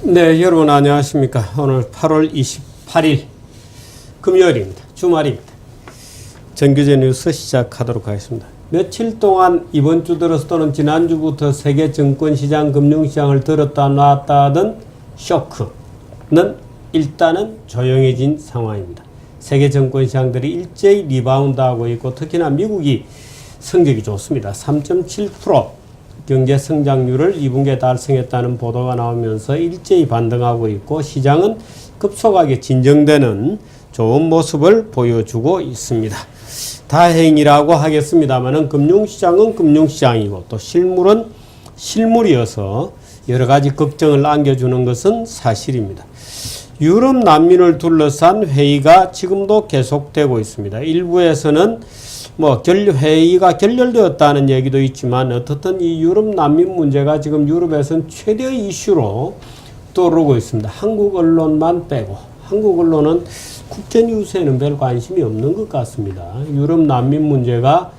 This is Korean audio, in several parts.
네, 여러분 안녕하십니까. 오늘 8월 28일 금요일입니다. 주말입니다. 정규제 뉴스 시작하도록 하겠습니다. 며칠 동안 이번 주 들어서 또는 지난주부터 세계 증권시장, 금융시장을 들었다 놨다 하던 쇼크는 일단은 조용해진 상황입니다. 세계 증권시장들이 일제히 리바운드하고 있고 특히나 미국이 성적이 좋습니다. 3.7% 경제 성장률을 2분기에 달성했다는 보도가 나오면서 일제히 반등하고 있고 시장은 급속하게 진정되는 좋은 모습을 보여주고 있습니다. 다행이라고 하겠습니다만은 금융시장은 금융시장이고 또 실물은 실물이어서 여러 가지 걱정을 안겨주는 것은 사실입니다. 유럽 난민을 둘러싼 회의가 지금도 계속되고 있습니다. 일부에서는 회의가 결렬되었다는 얘기도 있지만 어떻든 이 유럽 난민 문제가 지금 유럽에서는 최대의 이슈로 떠오르고 있습니다. 한국 언론만 빼고 한국 언론은 국제뉴스에는 별 관심이 없는 것 같습니다. 유럽 난민 문제가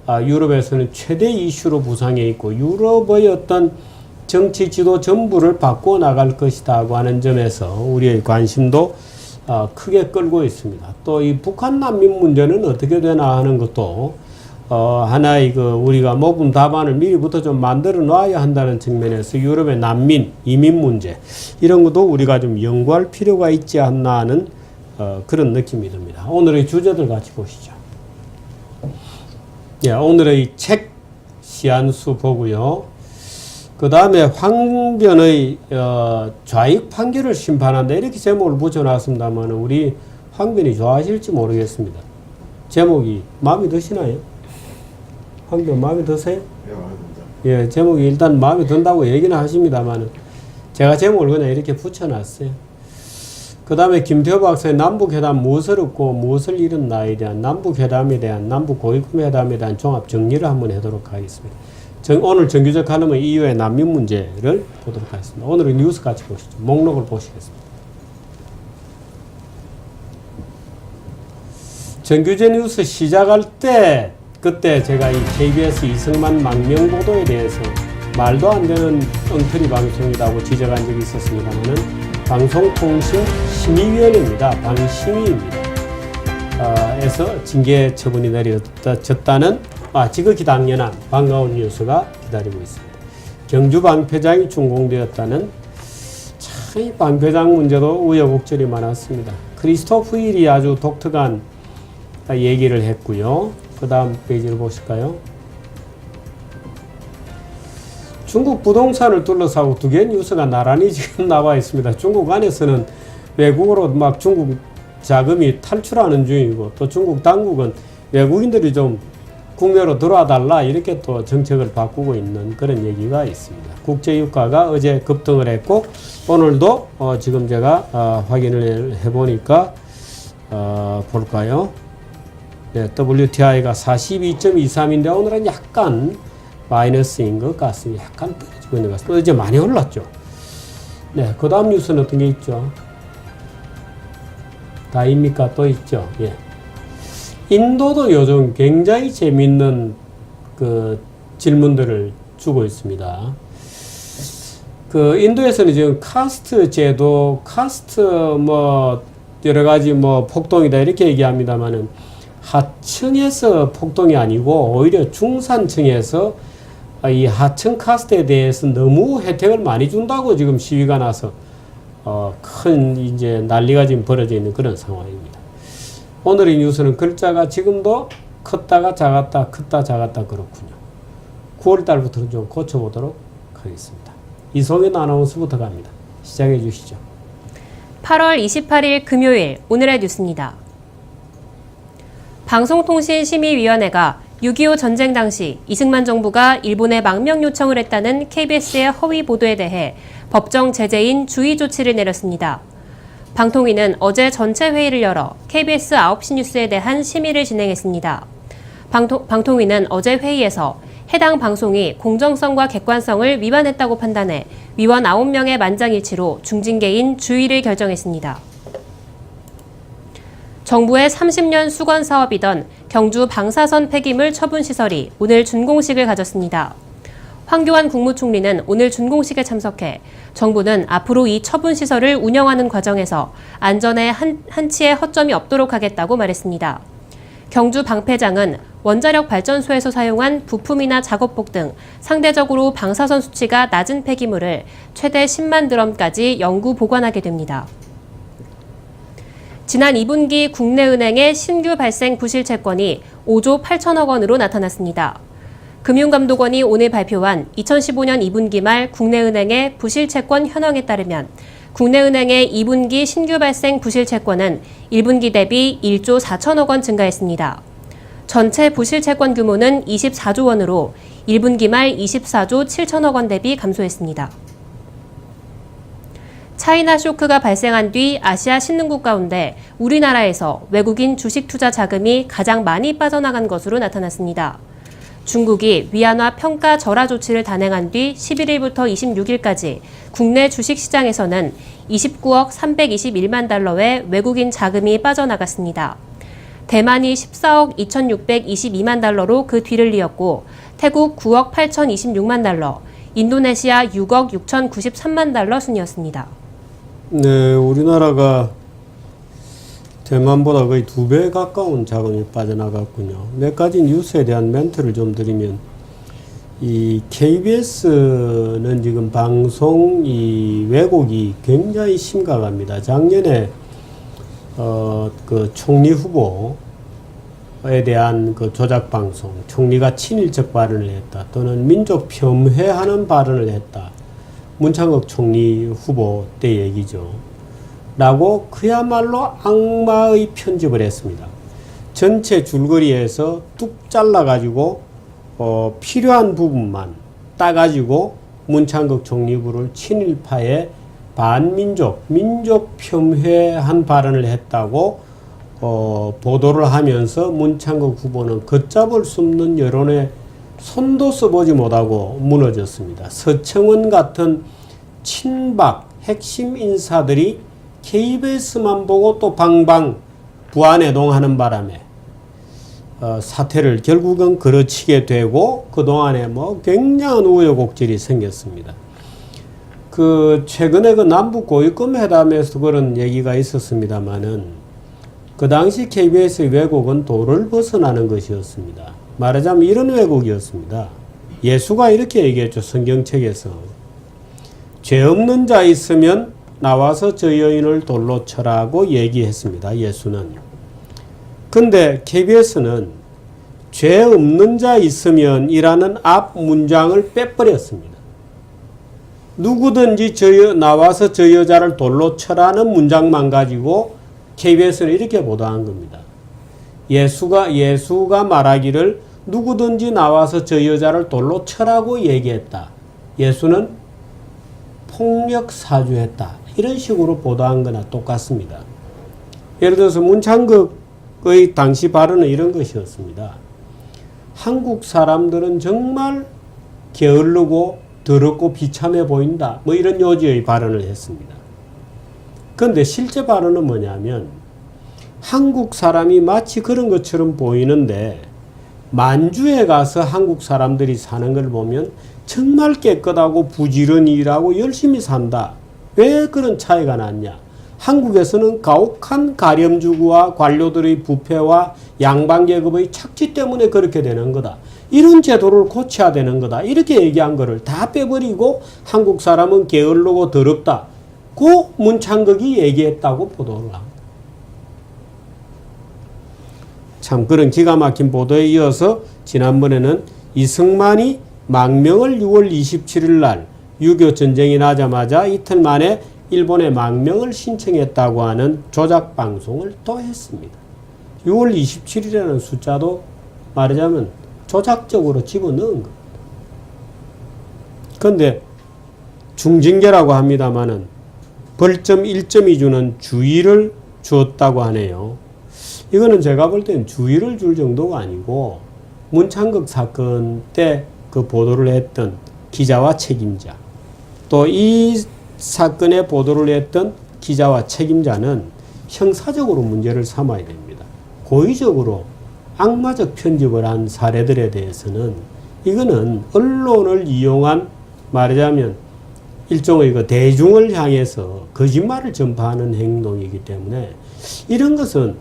유럽에서는 최대 이슈로 부상해 있고 유럽의 어떤 정치 지도 전부를 바꿔 나갈 것이라고 하는 점에서 우리의 관심도 크게 끌고 있습니다. 또 이 북한 난민 문제는 어떻게 되나 하는 것도 하나의 우리가 모금 답안을 미리부터 좀 만들어 놔야 한다는 측면에서 유럽의 난민, 이민 문제 이런 것도 우리가 좀 연구할 필요가 있지 않나 하는 그런 느낌이 듭니다. 오늘의 주제들 같이 보시죠. 예, 오늘의 책 시안수 보고요. 그 다음에 황변의 좌익 판결을 심판한다 이렇게 제목을 붙여놨습니다만 우리 황변이 좋아하실지 모르겠습니다. 제목이 마음에 드시나요? 황변 마음에 드세요? 네, 마음에 듭니다. 예, 제목이 일단 마음에 든다고 얘기는 하십니다만 제가 제목을 그냥 이렇게 붙여놨어요. 그 다음에 김태호 박사의 남북회담 무엇을 얻고 무엇을 잃었나에 대한 남북회담에 대한 남북고위급회담에 대한 종합 정리를 한번 하도록 하겠습니다. 오늘 정규적 칼럼의 이후의 난민 문제를 보도록 하겠습니다. 오늘의 뉴스 같이 보시죠. 목록을 보시겠습니다. 정규제 뉴스 시작할 때 그때 제가 이 KBS 이승만 망명 보도에 대해서 말도 안 되는 엉터리 방송이라고 지적한 적이 있었습니다만은 방송통신심의위원회입니다. 방심위입니다. 에서 징계 처분이 내려졌다는 지극히 당연한 반가운 뉴스가 기다리고 있습니다. 경주 방패장이 준공되었다는 참 이 방패장 문제도 우여곡절이 많았습니다. 크리스토프 힐이 아주 독특한 얘기를 했고요. 그 다음 페이지를 보실까요? 중국 부동산을 둘러싸고 두 개의 뉴스가 나란히 지금 나와 있습니다. 중국 안에서는 외국으로 막 중국 자금이 탈출하는 중이고 또 중국 당국은 외국인들이 좀 국내로 들어와 달라 이렇게 또 정책을 바꾸고 있는 그런 얘기가 있습니다. 국제유가가 어제 급등을 했고 오늘도 지금 제가 확인을 해보니까 볼까요? 네, WTI가 42.23인데 오늘은 약간 마이너스인 것 같습니다. 약간 떨어지고 있는 것 같습니다. 어제 많이 올랐죠. 네, 그 다음 뉴스는 어떤 게 있죠? 다입니까? 또 있죠. 예. 인도도 요즘 굉장히 재밌는 질문들을 주고 있습니다. 인도에서는 지금 카스트 제도, 여러 가지 폭동이다 이렇게 얘기합니다만은 하층에서 폭동이 아니고 오히려 중산층에서 이 하층 카스트에 대해서 너무 혜택을 많이 준다고 지금 시위가 나서 큰 이제 난리가 지금 벌어져 있는 그런 상황입니다. 오늘의 뉴스는 글자가 지금도 컸다가 작았다 컸다 작았다 그렇군요. 9월달부터는 좀 고쳐보도록 하겠습니다. 이송현 아나운서부터 갑니다. 시작해 주시죠. 8월 28일 금요일 오늘의 뉴스입니다. 방송통신심의위원회가 6.25 전쟁 당시 이승만 정부가 일본에 망명 요청을 했다는 KBS의 허위 보도에 대해 법정 제재인 주의 조치를 내렸습니다. 방통위는 어제 전체 회의를 열어 KBS 9시 뉴스에 대한 심의를 진행했습니다. 방통위는 어제 회의에서 해당 방송이 공정성과 객관성을 위반했다고 판단해 위원 9명의 만장일치로 중징계인 주의를 결정했습니다. 정부의 30년 수건 사업이던 경주 방사선 폐기물 처분시설이 오늘 준공식을 가졌습니다. 황교안 국무총리는 오늘 준공식에 참석해 정부는 앞으로 이 처분 시설을 운영하는 과정에서 안전에 한치의 허점이 없도록 하겠다고 말했습니다. 경주 방패장은 원자력 발전소에서 사용한 부품이나 작업복 등 상대적으로 방사선 수치가 낮은 폐기물을 최대 10만 드럼까지 영구 보관하게 됩니다. 지난 2분기 국내은행의 신규 발생 부실 채권이 5조 8천억 원으로 나타났습니다. 금융감독원이 오늘 발표한 2015년 2분기 말 국내은행의 부실채권 현황에 따르면 국내은행의 2분기 신규 발생 부실채권은 1분기 대비 1조 4천억 원 증가했습니다. 전체 부실채권 규모는 24조 원으로 1분기 말 24조 7천억 원 대비 감소했습니다. 차이나 쇼크가 발생한 뒤 아시아 신흥국 가운데 우리나라에서 외국인 주식 투자 자금이 가장 많이 빠져나간 것으로 나타났습니다. 중국이 위안화 평가 절하 조치를 단행한 뒤 11일부터 26일까지 국내 주식시장에서는 29억 321만 달러의 외국인 자금이 빠져나갔습니다. 대만이 14억 2,622만 달러로 그 뒤를 이었고 태국 9억 8,026만 달러, 인도네시아 6억 6,093만 달러 순이었습니다. 네, 우리나라가 대만보다 거의 2배 가까운 자금이 빠져나갔군요. 몇 가지 뉴스에 대한 멘트를 좀 드리면, 이 KBS는 지금 방송 이 왜곡이 굉장히 심각합니다. 작년에 그 총리 후보에 대한 그 조작 방송, 총리가 친일적 발언을 했다 또는 민족 폄훼하는 발언을 했다. 문창극 총리 후보 때 얘기죠. 라고 그야말로 악마의 편집을 했습니다. 전체 줄거리에서 뚝 잘라가지고 필요한 부분만 따가지고 문창극 총리부를 친일파의 반민족, 민족 폄훼한 발언을 했다고 보도를 하면서 문창극 후보는 걷잡을 수 없는 여론에 손도 써보지 못하고 무너졌습니다. 서청원 같은 친박 핵심 인사들이 KBS만 보고 또 방방 부안해동하는 바람에 사태를 결국은 그르치게 되고 그동안에 뭐 굉장한 우여곡절이 생겼습니다. 그 최근에 그 남북 고위급 회담에서 그런 얘기가 있었습니다만은 그 당시 KBS의 왜곡은 도를 벗어나는 것이었습니다. 말하자면 이런 왜곡이었습니다. 예수가 이렇게 얘기했죠. 성경책에서 죄 없는 자 있으면 나와서 저 여인을 돌로 쳐라고 얘기했습니다. 예수는. 근데 KBS는 죄 없는 자 있으면 이라는 앞 문장을 빼버렸습니다. 누구든지 나와서 저 여자를 돌로 쳐라는 문장만 가지고 KBS는 이렇게 보도한 겁니다. 예수가 말하기를 누구든지 나와서 저 여자를 돌로 쳐라고 얘기했다. 예수는 폭력 사주했다. 이런 식으로 보도한 거나 똑같습니다. 예를 들어서 문창극의 당시 발언은 이런 것이었습니다. 한국 사람들은 정말 게을르고 더럽고 비참해 보인다. 뭐 이런 요지의 발언을 했습니다. 그런데 실제 발언은 뭐냐면 한국 사람이 마치 그런 것처럼 보이는데 만주에 가서 한국 사람들이 사는 걸 보면 정말 깨끗하고 부지런히 일하고 열심히 산다. 왜 그런 차이가 났냐? 한국에서는 가혹한 가렴주구와 관료들의 부패와 양반계급의 착취 때문에 그렇게 되는 거다. 이런 제도를 고쳐야 되는 거다. 이렇게 얘기한 거를 다 빼버리고 한국 사람은 게을르고 더럽다. 그 문창극이 얘기했다고 보도를 합니다. 참 그런 기가 막힌 보도에 이어서 지난번에는 이승만이 망명을 6월 27일 날 6.25 전쟁이 나자마자 이틀 만에 일본에 망명을 신청했다고 하는 조작 방송을 또 했습니다. 6월 27일이라는 숫자도 말하자면 조작적으로 집어넣은 겁니다. 그런데 중징계라고 합니다마는 벌점 1점이 주는 주의를 주었다고 하네요. 이거는 제가 볼 때는 주의를 줄 정도가 아니고 문창극 사건 때 그 보도를 했던 기자와 책임자 또 이 사건에 보도를 했던 기자와 책임자는 형사적으로 문제를 삼아야 됩니다. 고의적으로 악마적 편집을 한 사례들에 대해서는 이거는 언론을 이용한 말하자면 일종의 그 대중을 향해서 거짓말을 전파하는 행동이기 때문에 이런 것은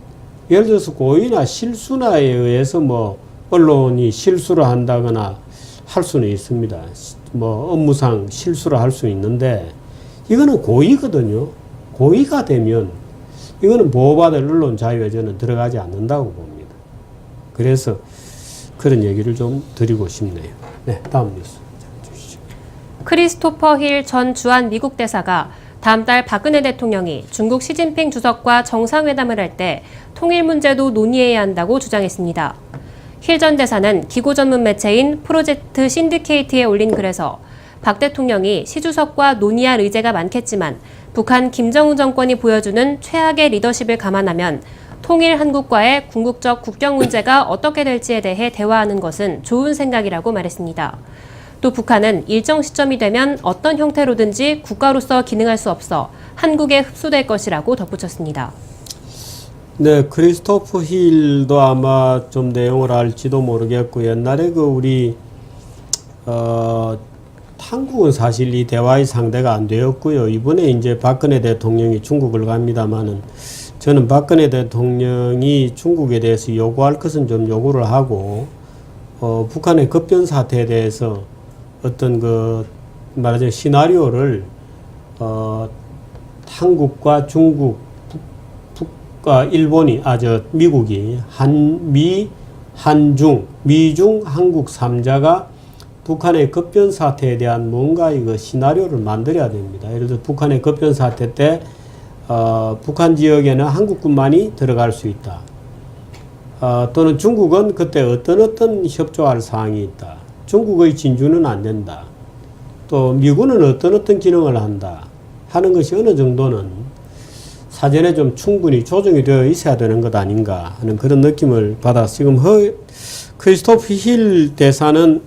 예를 들어서 고의나 실수나에 의해서 뭐 언론이 실수를 한다거나 할 수는 있습니다. 뭐 업무상 실수를 할 수 있는데 이거는 고의거든요. 고의가 되면 이거는 보호받을 언론 자유에 저는 들어가지 않는다고 봅니다. 그래서 그런 얘기를 좀 드리고 싶네요. 네, 다음 뉴스 주시죠. 크리스토퍼 힐 전 주한 미국 대사가 다음 달 박근혜 대통령이 중국 시진핑 주석과 정상회담을 할 때 통일 문제도 논의해야 한다고 주장했습니다. 힐 전 대사는 기고 전문 매체인 프로젝트 신디케이트에 올린 글에서 박 대통령이 시 주석과 논의할 의제가 많겠지만 북한 김정은 정권이 보여주는 최악의 리더십을 감안하면 통일 한국과의 궁극적 국경 문제가 어떻게 될지에 대해 대화하는 것은 좋은 생각이라고 말했습니다. 또 북한은 일정 시점이 되면 어떤 형태로든지 국가로서 기능할 수 없어 한국에 흡수될 것이라고 덧붙였습니다. 네, 크리스토프 힐도 아마 좀 내용을 알지도 모르겠고 옛날에 그 우리 한국은 사실 이 대화의 상대가 안 되었고요. 이번에 이제 박근혜 대통령이 중국을 갑니다만은 저는 박근혜 대통령이 중국에 대해서 요구할 것은 좀 요구를 하고 북한의 급변 사태에 대해서 어떤 그 말하자면 시나리오를 한국과 중국, 북과 일본이 미국이 미중 한국 3자가 북한의 급변 사태에 대한 뭔가 이거 시나리오를 만들어야 됩니다. 예를 들어 북한의 급변 사태 때 북한 지역에는 한국군만이 들어갈 수 있다. 또는 중국은 그때 어떤 협조할 사항이 있다. 중국의 진주는 안 된다. 또 미군은 어떤 기능을 한다. 하는 것이 어느 정도는 사전에 좀 충분히 조정이 되어 있어야 되는 것 아닌가 하는 그런 느낌을 받아서 지금 크리스토프 힐 대사는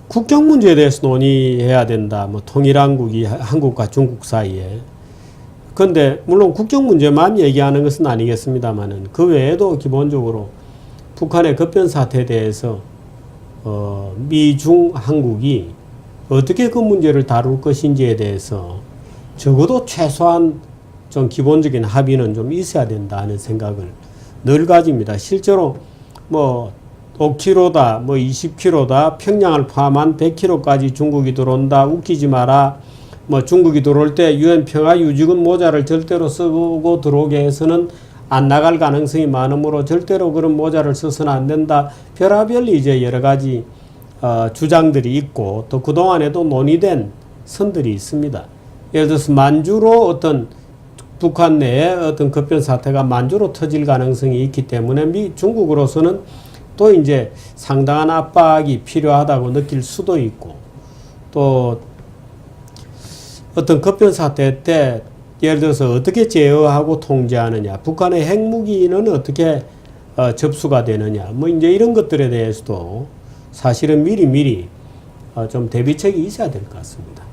국경 문제에 대해서 논의해야 된다. 뭐 통일한국이 한국과 중국 사이에. 그런데 물론 국경 문제만 얘기하는 것은 아니겠습니다만은 그 외에도 기본적으로 북한의 급변 사태에 대해서 미중 한국이 어떻게 그 문제를 다룰 것인지에 대해서 적어도 최소한 좀 기본적인 합의는 좀 있어야 된다는 생각을 늘 가집니다. 실제로 뭐 5km다, 뭐 20km다, 평양을 포함한 100km까지 중국이 들어온다, 웃기지 마라. 뭐 중국이 들어올 때 유엔 평화유지군 모자를 절대로 쓰고 들어오게 해서는 안 나갈 가능성이 많으므로 절대로 그런 모자를 써서는 안 된다. 별하별 이제 여러 가지 주장들이 있고 또 그동안에도 논의된 선들이 있습니다. 예를 들어서 만주로 어떤 북한 내에 어떤 급변 사태가 만주로 터질 가능성이 있기 때문에 중국으로서는 또 이제 상당한 압박이 필요하다고 느낄 수도 있고 또 어떤 급변 사태 때 예를 들어서 어떻게 제어하고 통제하느냐, 북한의 핵무기는 어떻게 접수가 되느냐, 뭐 이제 이런 것들에 대해서도 사실은 미리 좀 대비책이 있어야 될 것 같습니다.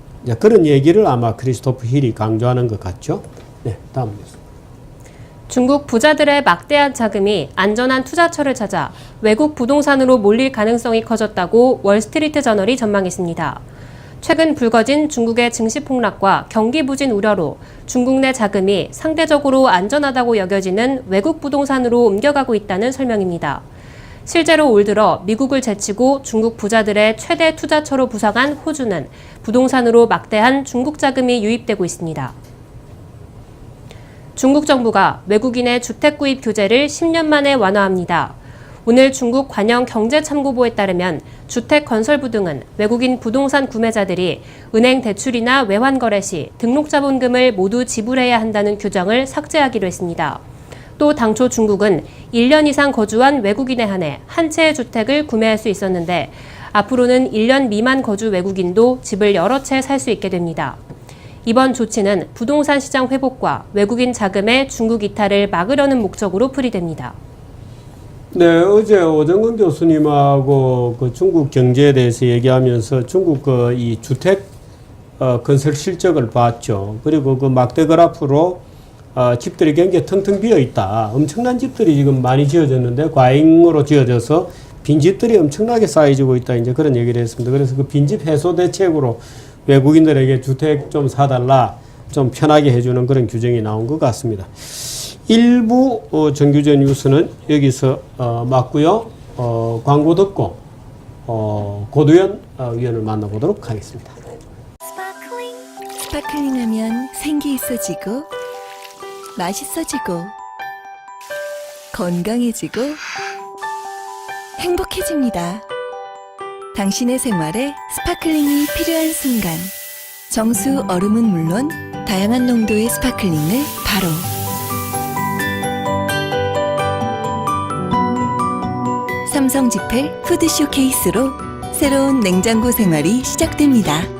그런 얘기를 아마 크리스토프 힐이 강조하는 것 같죠. 네, 다음 뉴스. 중국 부자들의 막대한 자금이 안전한 투자처를 찾아 외국 부동산으로 몰릴 가능성이 커졌다고 월스트리트 저널이 전망했습니다. 최근 불거진 중국의 증시 폭락과 경기 부진 우려로 중국 내 자금이 상대적으로 안전하다고 여겨지는 외국 부동산으로 옮겨가고 있다는 설명입니다. 실제로 올 들어 미국을 제치고 중국 부자들의 최대 투자처로 부상한 호주는 부동산으로 막대한 중국 자금이 유입되고 있습니다. 중국 정부가 외국인의 주택 구입 규제를 10년 만에 완화합니다. 오늘 중국 관영 경제참고보에 따르면 주택 건설부 등은 외국인 부동산 구매자들이 은행 대출이나 외환 거래 시 등록자본금을 모두 지불해야 한다는 규정을 삭제하기로 했습니다. 또 당초 중국은 1년 이상 거주한 외국인에 한해 한 채의 주택을 구매할 수 있었는데 앞으로는 1년 미만 거주 외국인도 집을 여러 채 살 수 있게 됩니다. 이번 조치는 부동산 시장 회복과 외국인 자금의 중국 이탈을 막으려는 목적으로 풀이됩니다. 네, 어제 오정근 교수님하고 그 중국 경제에 대해서 얘기하면서 중국 이 주택 건설 실적을 봤죠. 그리고 그 막대 그래프로 집들이 굉장히 텅텅 비어 있다. 엄청난 집들이 지금 많이 지어졌는데 과잉으로 지어져서 빈집들이 엄청나게 쌓여지고 있다 이제 그런 얘기를 했습니다. 그래서 그 빈집 해소 대책으로 외국인들에게 주택 좀 사달라, 좀 편하게 해주는 그런 규정이 나온 것 같습니다. 일부 정규제 뉴스는 여기서 맞고요. 광고 듣고 고도현 위원을 만나보도록 하겠습니다. 스파클링하면 생기 있어지고 맛있어지고 건강해지고 행복해집니다. 당신의 생활에 스파클링이 필요한 순간 정수 얼음은 물론 다양한 농도의 스파클링을 바로 삼성 지펠 푸드 쇼케이스로 새로운 냉장고 생활이 시작됩니다.